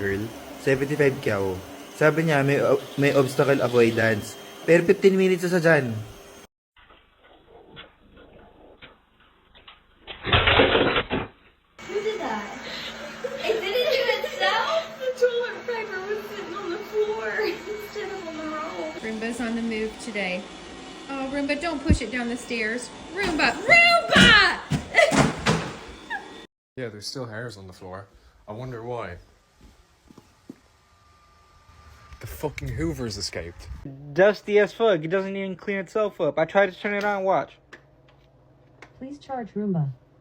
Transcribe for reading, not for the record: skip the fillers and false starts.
girl. 75 kyaw. Sabi niya may obstacle avoidance. Pero 15 minutes na sa dyan. Who did that? It didn't do itself? The toilet paper was sitting on the floor instead of on the roll. Roomba's on the move today. Oh, Roomba, don't push it down the stairs. Roomba! Roomba! Yeah, there's still hairs on the floor. I wonder why. The fucking Hoover's escaped. Dusty as fuck. It doesn't even clean itself up. I tried to turn it on. Watch. Please charge Roomba.